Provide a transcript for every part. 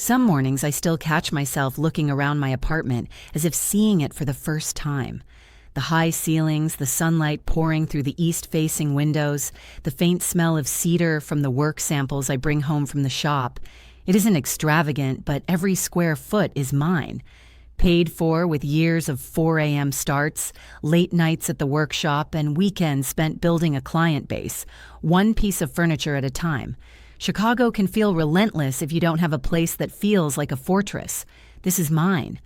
Some mornings I still catch myself looking around my apartment as if seeing it for the first time. The high ceilings, the sunlight pouring through the east-facing windows, the faint smell of cedar from the work samples I bring home from the shop. It isn't extravagant, but every square foot is mine. Paid for with years of 4 a.m. starts, late nights at the workshop, and weekends spent building a client base, one piece of furniture at a time. Chicago can feel relentless if you don't have a place that feels like a fortress. This is mine.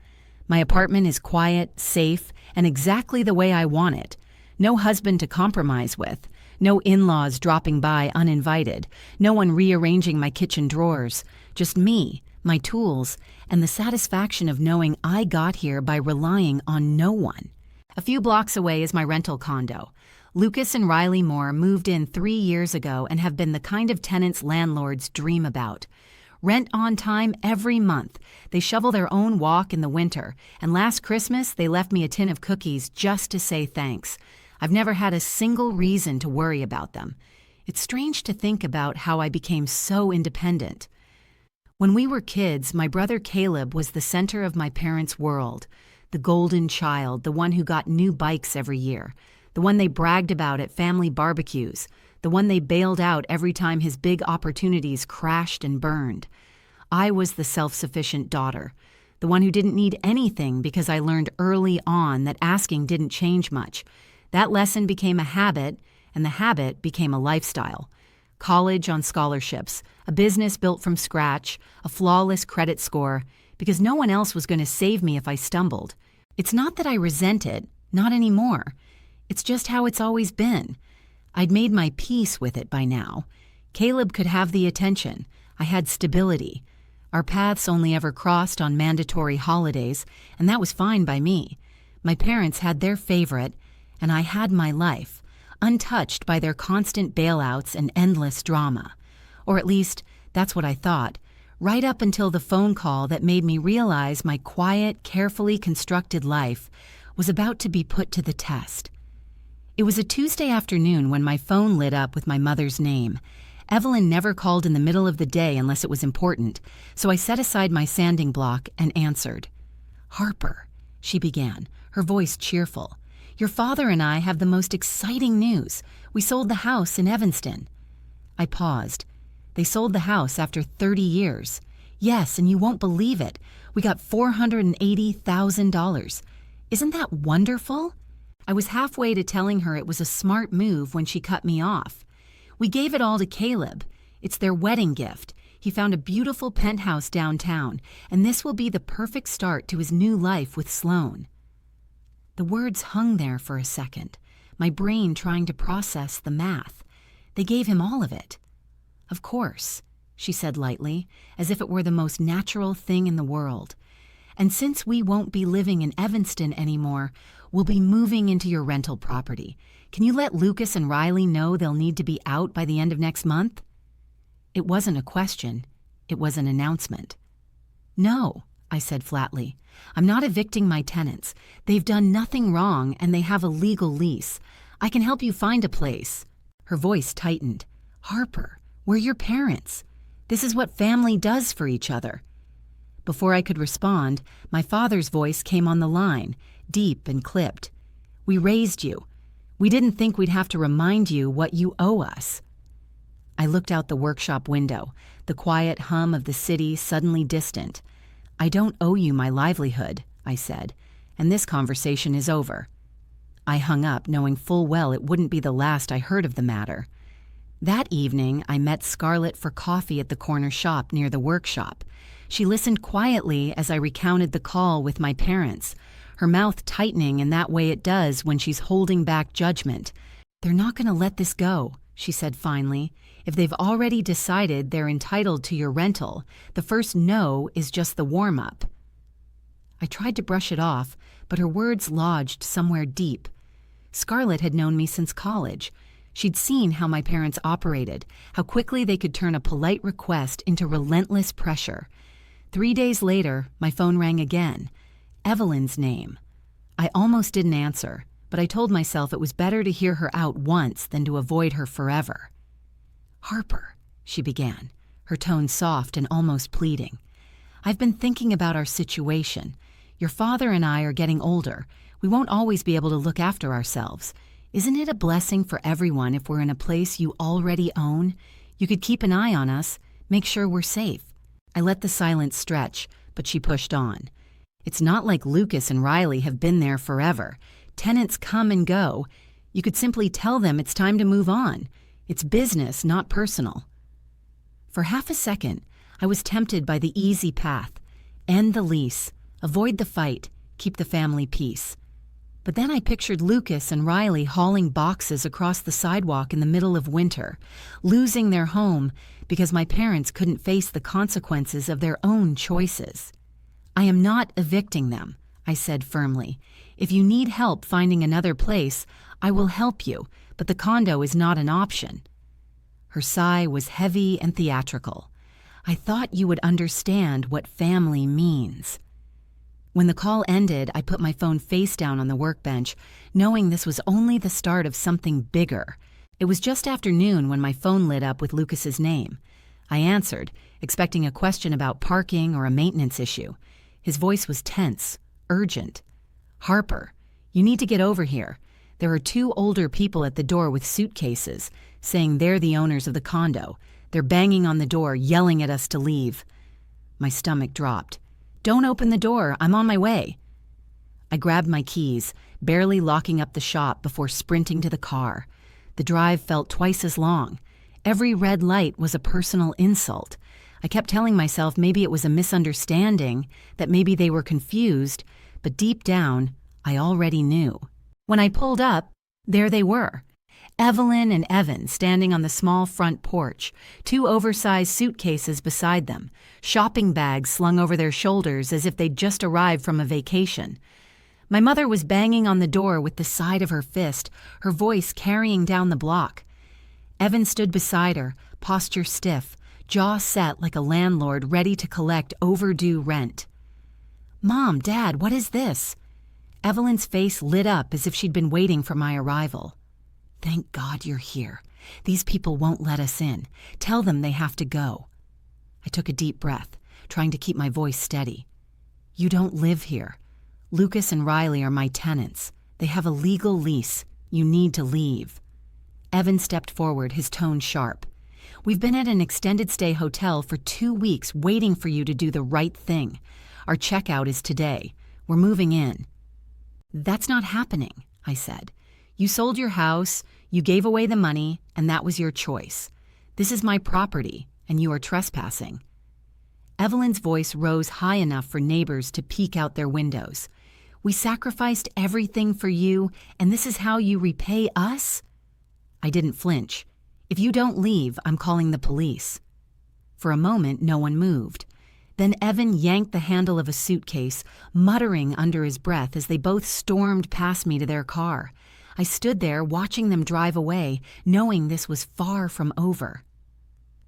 My apartment is quiet, safe, and exactly the way I want it. No husband to compromise with. No in-laws dropping by uninvited. No one rearranging my kitchen drawers. Just me, my tools, and the satisfaction of knowing I got here by relying on no one. A few blocks away is my rental condo. Lucas and Riley Moore moved in 3 years ago and have been the kind of tenants landlords dream about. Rent on time every month. They shovel their own walk in the winter, and last Christmas they left me a tin of cookies just to say thanks. I've never had a single reason to worry about them. It's strange to think about how I became so independent. When we were kids, my brother Caleb was the center of my parents' world. The golden child, the one who got new bikes every year. The one they bragged about at family barbecues. The one they bailed out every time his big opportunities crashed and burned. I was the self-sufficient daughter. The one who didn't need anything because I learned early on that asking didn't change much. That lesson became a habit, and the habit became a lifestyle. College on scholarships, a business built from scratch, a flawless credit score, because no one else was going to save me if I stumbled. It's not that I resent it, not anymore. It's just how it's always been. I'd made my peace with it by now. Caleb could have the attention. I had stability. Our paths only ever crossed on mandatory holidays, and that was fine by me. My parents had their favorite, and I had my life, untouched by their constant bailouts and endless drama. Or at least, that's what I thought, right up until the phone call that made me realize my quiet, carefully constructed life was about to be put to the test. It was a Tuesday afternoon when my phone lit up with my mother's name. Evelyn never called in the middle of the day unless it was important, so I set aside my sanding block and answered. "Harper," she began, her voice cheerful. "Your father and I have the most exciting news. We sold the house in Evanston." I paused. They sold the house after 30 years. Yes, and you won't believe it. We got $480,000. Isn't that wonderful? I was halfway to telling her it was a smart move when she cut me off. We gave it all to Caleb. It's their wedding gift. He found a beautiful penthouse downtown, and this will be the perfect start to his new life with Sloan. The words hung there for a second, my brain trying to process the math. They gave him all of it. "Of course," she said lightly, as if it were the most natural thing in the world. "And since we won't be living in Evanston anymore, we'll be moving into your rental property. Can you let Lucas and Riley know they'll need to be out by the end of next month?" It wasn't a question. It was an announcement. "No," I said flatly. "I'm not evicting my tenants. They've done nothing wrong and they have a legal lease. I can help you find a place." Her voice tightened. "Harper, we're your parents. This is what family does for each other." Before I could respond, my father's voice came on the line, deep and clipped. "We raised you. We didn't think we'd have to remind you what you owe us." I looked out the workshop window, the quiet hum of the city suddenly distant. "I don't owe you my livelihood," I said, "and this conversation is over." I hung up, knowing full well it wouldn't be the last I heard of the matter. That evening, I met Scarlett for coffee at the corner shop near the workshop. She listened quietly as I recounted the call with my parents, her mouth tightening in that way it does when she's holding back judgment. "They're not going to let this go," she said finally. "If they've already decided they're entitled to your rental, the first no is just the warm-up." I tried to brush it off, but her words lodged somewhere deep. Scarlett had known me since college. She'd seen how my parents operated, how quickly they could turn a polite request into relentless pressure. 3 days later, my phone rang again. Evelyn's name. I almost didn't answer, but I told myself it was better to hear her out once than to avoid her forever. "Harper," she began, her tone soft and almost pleading. I've been thinking about our situation. Your father and I are getting older. We won't always be able to look after ourselves. Isn't it a blessing for everyone if we're in a place you already own? You could keep an eye on us, make sure we're safe." I let the silence stretch, but she pushed on. "It's not like Lucas and Riley have been there forever. Tenants come and go. You could simply tell them it's time to move on. It's business, not personal." For half a second, I was tempted by the easy path. End the lease, avoid the fight, keep the family peace. But then I pictured Lucas and Riley hauling boxes across the sidewalk in the middle of winter, losing their home because my parents couldn't face the consequences of their own choices. "I am not evicting them," I said firmly. "If you need help finding another place, I will help you, but the condo is not an option." Her sigh was heavy and theatrical. "I thought you would understand what family means." When the call ended, I put my phone face down on the workbench, knowing this was only the start of something bigger. It was just after noon when my phone lit up with Lucas's name. I answered, expecting a question about parking or a maintenance issue. His voice was tense, urgent. "Harper, you need to get over here. There are 2 older people at the door with suitcases, saying they're the owners of the condo. They're banging on the door, yelling at us to leave." My stomach dropped. "Don't open the door, I'm on my way." I grabbed my keys, barely locking up the shop before sprinting to the car. The drive felt twice as long. Every red light was a personal insult. I kept telling myself maybe it was a misunderstanding, that maybe they were confused, but deep down, I already knew. When I pulled up, there they were. Evelyn and Evan standing on the small front porch, 2 oversized suitcases beside them, shopping bags slung over their shoulders as if they'd just arrived from a vacation. My mother was banging on the door with the side of her fist, her voice carrying down the block. Evan stood beside her, posture stiff, jaw set like a landlord ready to collect overdue rent. "Mom, Dad, what is this?" Evelyn's face lit up as if she'd been waiting for my arrival. "Thank God you're here. These people won't let us in. Tell them they have to go." I took a deep breath, trying to keep my voice steady. "You don't live here. Lucas and Riley are my tenants. They have a legal lease. You need to leave." Evan stepped forward, his tone sharp. "We've been at an extended stay hotel for 2 weeks waiting for you to do the right thing. Our checkout is today. We're moving in." "That's not happening," I said. "You sold your house, you gave away the money, and that was your choice. This is my property, and you are trespassing." Evelyn's voice rose high enough for neighbors to peek out their windows. "We sacrificed everything for you, and this is how you repay us?" I didn't flinch. "If you don't leave, I'm calling the police." For a moment, no one moved. Then Evan yanked the handle of a suitcase, muttering under his breath as they both stormed past me to their car. I stood there watching them drive away, knowing this was far from over.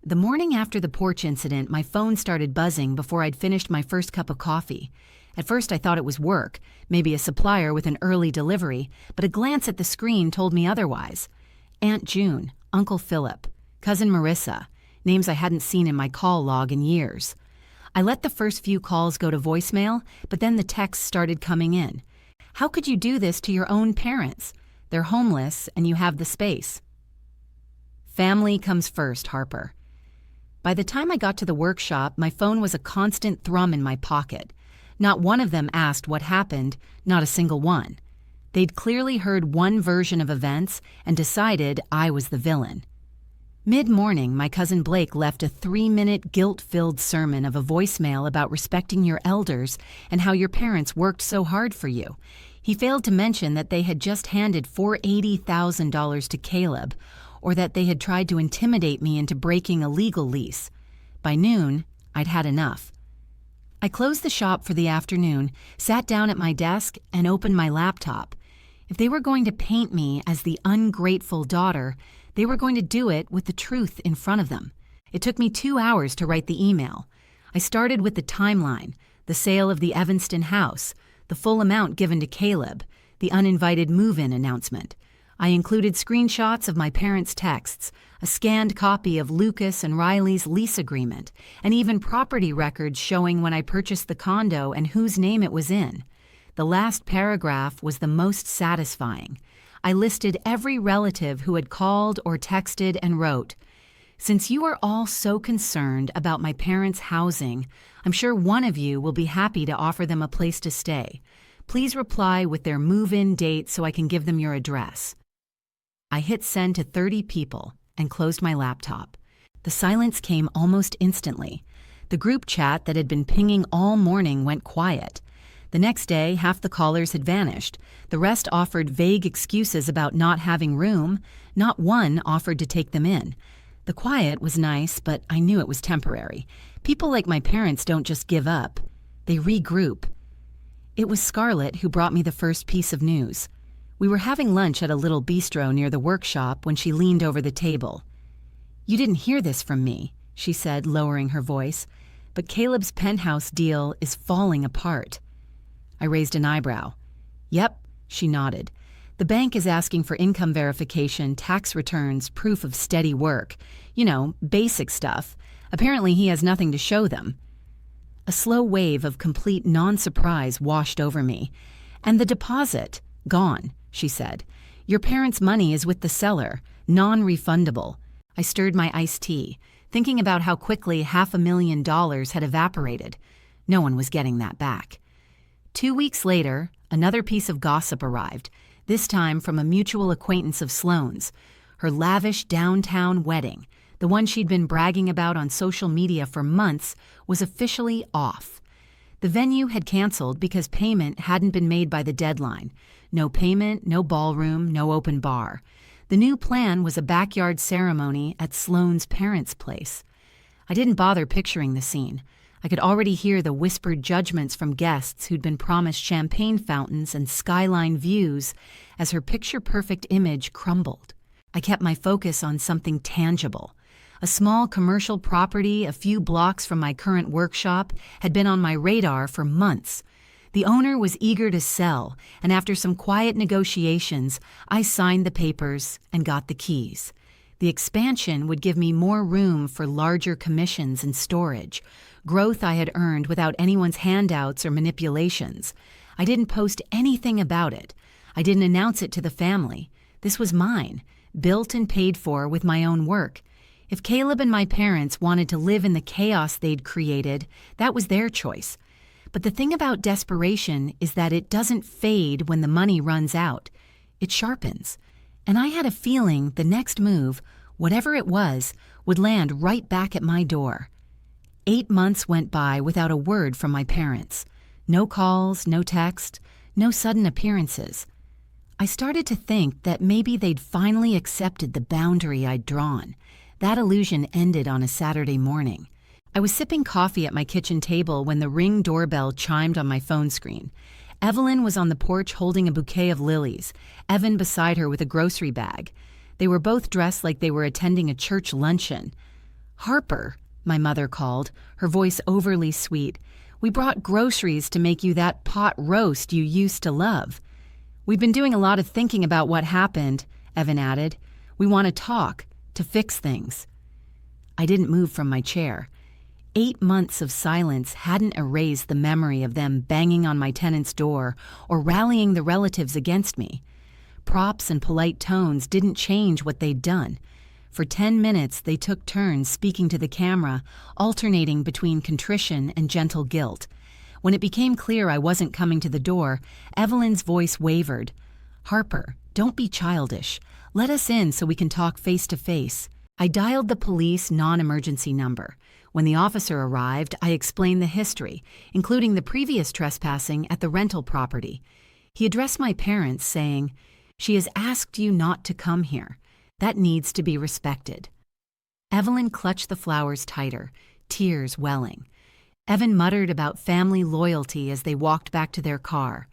The morning after the porch incident, my phone started buzzing before I'd finished my first cup of coffee. At first I thought it was work, maybe a supplier with an early delivery, but a glance at the screen told me otherwise. Aunt June, Uncle Philip, Cousin Marissa, names I hadn't seen in my call log in years. I let the first few calls go to voicemail, but then the texts started coming in. "How could you do this to your own parents? They're homeless, and you have the space." Family comes first, Harper. By the time I got to the workshop, my phone was a constant thrum in my pocket. Not one of them asked what happened, not a single one. They'd clearly heard one version of events and decided I was the villain. Mid-morning, my cousin Blake left a 3-minute guilt-filled sermon of a voicemail about respecting your elders and how your parents worked so hard for you. He failed to mention that they had just handed $480,000 to Caleb, or that they had tried to intimidate me into breaking a legal lease. By noon, I'd had enough. I closed the shop for the afternoon, sat down at my desk, and opened my laptop. If they were going to paint me as the ungrateful daughter, they were going to do it with the truth in front of them. It took me 2 hours to write the email. I started with the timeline, the sale of the Evanston house, the full amount given to Caleb, the uninvited move-in announcement. I included screenshots of my parents' texts, a scanned copy of Lucas and Riley's lease agreement, and even property records showing when I purchased the condo and whose name it was in. The last paragraph was the most satisfying. I listed every relative who had called or texted and wrote, "Since you are all so concerned about my parents' housing, I'm sure one of you will be happy to offer them a place to stay. Please reply with their move-in date so I can give them your address." I hit send to 30 people and closed my laptop. The silence came almost instantly. The group chat that had been pinging all morning went quiet. The next day, half the callers had vanished. The rest offered vague excuses about not having room. Not one offered to take them in. The quiet was nice, but I knew it was temporary. People like my parents don't just give up. They regroup. It was Scarlett who brought me the first piece of news. We were having lunch at a little bistro near the workshop when she leaned over the table. "You didn't hear this from me," she said, lowering her voice, "but Caleb's penthouse deal is falling apart." I raised an eyebrow. "Yep," she nodded. "The bank is asking for income verification, tax returns, proof of steady work. You know, basic stuff. Apparently he has nothing to show them." A slow wave of complete non-surprise washed over me. "And the deposit? Gone," she said. "Your parents' money is with the seller, non-refundable." I stirred my iced tea, thinking about how quickly $500,000 had evaporated. No one was getting that back. 2 weeks later, another piece of gossip arrived, this time from a mutual acquaintance of Sloane's. Her lavish downtown wedding, the one she'd been bragging about on social media for months, was officially off. The venue had canceled because payment hadn't been made by the deadline. No payment, no ballroom, no open bar. The new plan was a backyard ceremony at Sloane's parents' place. I didn't bother picturing the scene. I could already hear the whispered judgments from guests who'd been promised champagne fountains and skyline views as her picture-perfect image crumbled. I kept my focus on something tangible. A small commercial property a few blocks from my current workshop had been on my radar for months. The owner was eager to sell, and after some quiet negotiations, I signed the papers and got the keys. The expansion would give me more room for larger commissions and storage, growth I had earned without anyone's handouts or manipulations. I didn't post anything about it. I didn't announce it to the family. This was mine, built and paid for with my own work. If Caleb and my parents wanted to live in the chaos they'd created, that was their choice. But the thing about desperation is that it doesn't fade when the money runs out. It sharpens. And I had a feeling the next move, whatever it was, would land right back at my door. 8 months went by without a word from my parents. No calls, no text, no sudden appearances. I started to think that maybe they'd finally accepted the boundary I'd drawn. That illusion ended on a Saturday morning. I was sipping coffee at my kitchen table when the Ring doorbell chimed on my phone screen. Evelyn was on the porch holding a bouquet of lilies, Evan beside her with a grocery bag. They were both dressed like they were attending a church luncheon. "Harper," my mother called, her voice overly sweet, "we brought groceries to make you that pot roast you used to love." "We've been doing a lot of thinking about what happened," Evan added. "We want to talk, to fix things." I didn't move from my chair. 8 months of silence hadn't erased the memory of them banging on my tenant's door or rallying the relatives against me. Props and polite tones didn't change what they'd done. For 10 minutes, they took turns speaking to the camera, alternating between contrition and gentle guilt. When it became clear I wasn't coming to the door, Evelyn's voice wavered. "Harper, don't be childish. Let us in so we can talk face to face." I dialed the police non-emergency number. When the officer arrived, I explained the history, including the previous trespassing at the rental property. He addressed my parents, saying, "She has asked you not to come here. That needs to be respected." Evelyn clutched the flowers tighter, tears welling. Evan muttered about family loyalty as they walked back to their car.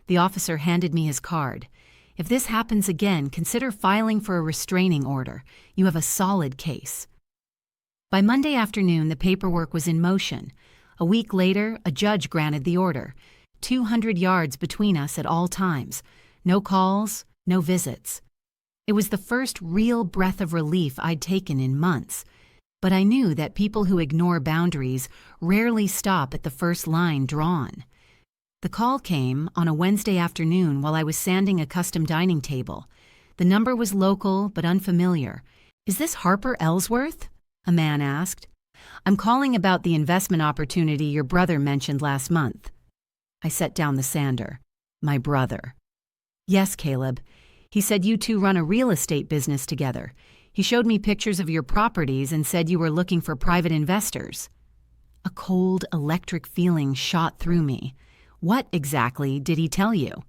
The officer handed me his card. "If this happens again, consider filing for a restraining order. You have a solid case." By Monday afternoon, the paperwork was in motion. A week later, a judge granted the order. 200 yards between us at all times. No calls, no visits. It was the first real breath of relief I'd taken in months. But I knew that people who ignore boundaries rarely stop at the first line drawn. The call came on a Wednesday afternoon while I was sanding a custom dining table. The number was local but unfamiliar. "Is this Harper Ellsworth?" a man asked. "I'm calling about the investment opportunity your brother mentioned last month." I set down the sander. "My brother." "Yes, Caleb. He said you two run a real estate business together. He showed me pictures of your properties and said you were looking for private investors." A cold, electric feeling shot through me. What exactly did he tell you?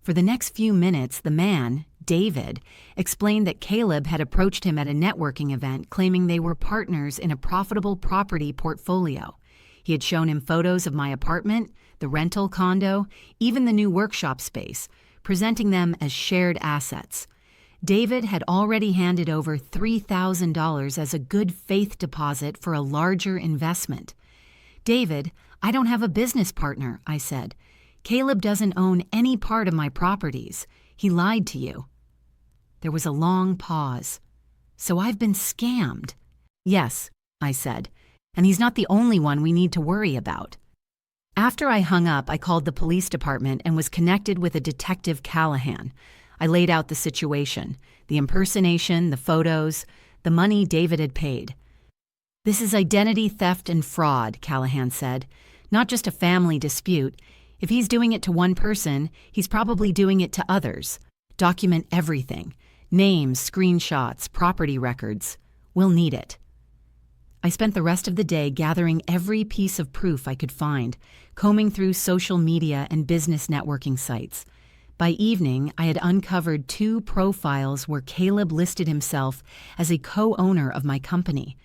For the next few minutes, the man, David, explained that Caleb had approached him at a networking event claiming they were partners in a profitable property portfolio. He had shown him photos of my apartment, the rental condo, even the new workshop space, presenting them as shared assets. David had already handed over $3,000 as a good faith deposit for a larger investment. "David, I don't have a business partner," I said. "Caleb doesn't own any part of my properties. He lied to you." There was a long pause. "So I've been scammed." "Yes," I said, "and he's not the only one we need to worry about." After I hung up, I called the police department and was connected with a Detective Callahan. I laid out the situation, the impersonation, the photos, the money David had paid. "This is identity theft and fraud," Callahan said. "Not just a family dispute. If he's doing it to one person, he's probably doing it to others. Document everything. Names, screenshots, property records. We'll need it." I spent the rest of the day gathering every piece of proof I could find, combing through social media and business networking sites. By evening, I had uncovered 2 profiles where Caleb listed himself as a co-owner of my company.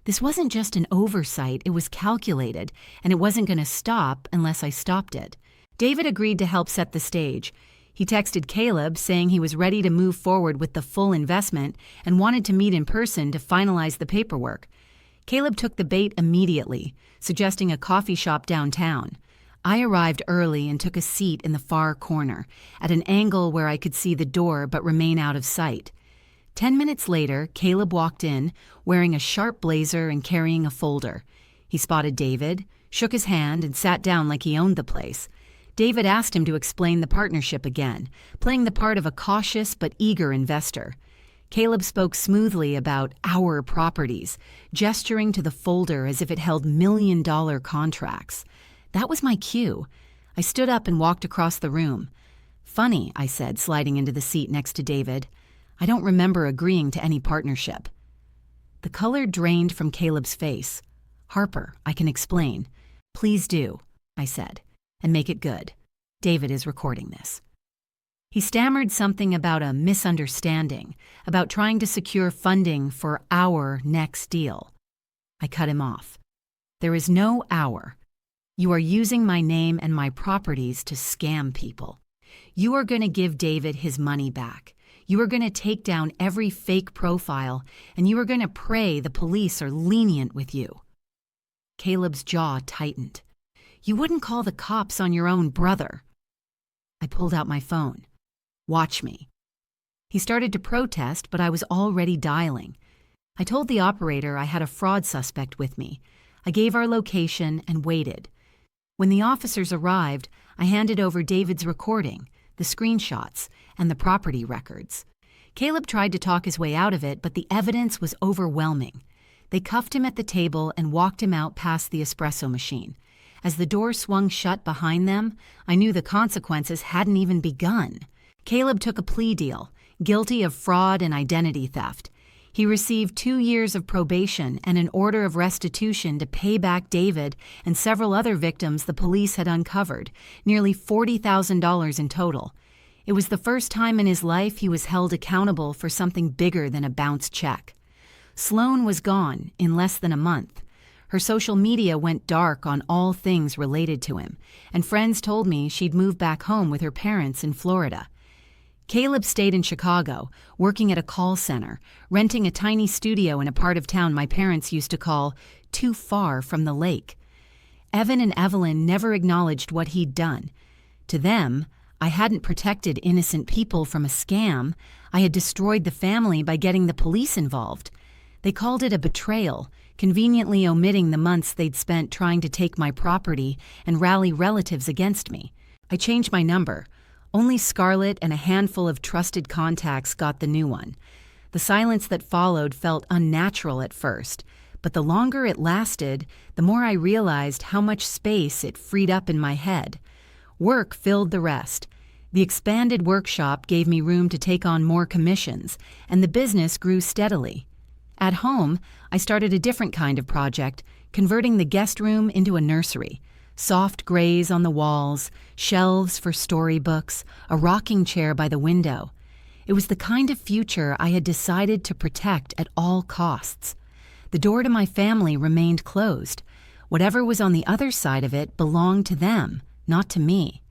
This wasn't just an oversight, it was calculated, and it wasn't going to stop unless I stopped it. David agreed to help set the stage. He texted Caleb saying he was ready to move forward with the full investment and wanted to meet in person to finalize the paperwork. Caleb took the bait immediately, suggesting a coffee shop downtown. I arrived early and took a seat in the far corner, at an angle where I could see the door but remain out of sight. 10 minutes later, Caleb walked in, wearing a sharp blazer and carrying a folder. He spotted David, shook his hand, and sat down like he owned the place. David asked him to explain the partnership again, playing the part of a cautious but eager investor. Caleb spoke smoothly about our properties, gesturing to the folder as if it held million-dollar contracts. That was my cue. I stood up and walked across the room. "Funny," I said, sliding into the seat next to David. "I don't remember agreeing to any partnership." The color drained from Caleb's face. "Harper, I can explain." "Please do," I said, "and make it good. David is recording this." He stammered something about a misunderstanding, about trying to secure funding for our next deal. I cut him off. "There is no our. You are using my name and my properties to scam people. You are going to give David his money back. You are going to take down every fake profile, and you are going to pray the police are lenient with you." Caleb's jaw tightened. "You wouldn't call the cops on your own brother." I pulled out my phone. "Watch me." He started to protest, but I was already dialing. I told the operator I had a fraud suspect with me. I gave our location and waited. When the officers arrived, I handed over David's recording, the screenshots, and the property records. Caleb tried to talk his way out of it, but the evidence was overwhelming. They cuffed him at the table and walked him out past the espresso machine. As the door swung shut behind them, I knew the consequences hadn't even begun. Caleb took a plea deal, guilty of fraud and identity theft. He received 2 years of probation and an order of restitution to pay back David and several other victims the police had uncovered, nearly $40,000 in total. It was the first time in his life he was held accountable for something bigger than a bounced check. Sloan was gone in less than a month. Her social media went dark on all things related to him, and friends told me she'd moved back home with her parents in Florida. Caleb stayed in Chicago, working at a call center, renting a tiny studio in a part of town my parents used to call too far from the lake. Evan and Evelyn never acknowledged what he'd done. To them, I hadn't protected innocent people from a scam. I had destroyed the family by getting the police involved. They called it a betrayal, conveniently omitting the months they'd spent trying to take my property and rally relatives against me. I changed my number. Only Scarlett and a handful of trusted contacts got the new one. The silence that followed felt unnatural at first, but the longer it lasted, the more I realized how much space it freed up in my head. Work filled the rest. The expanded workshop gave me room to take on more commissions, and the business grew steadily. At home, I started a different kind of project, converting the guest room into a nursery. Soft grays on the walls, shelves for storybooks, a rocking chair by the window. It was the kind of future I had decided to protect at all costs. The door to my family remained closed. Whatever was on the other side of it belonged to them, not to me.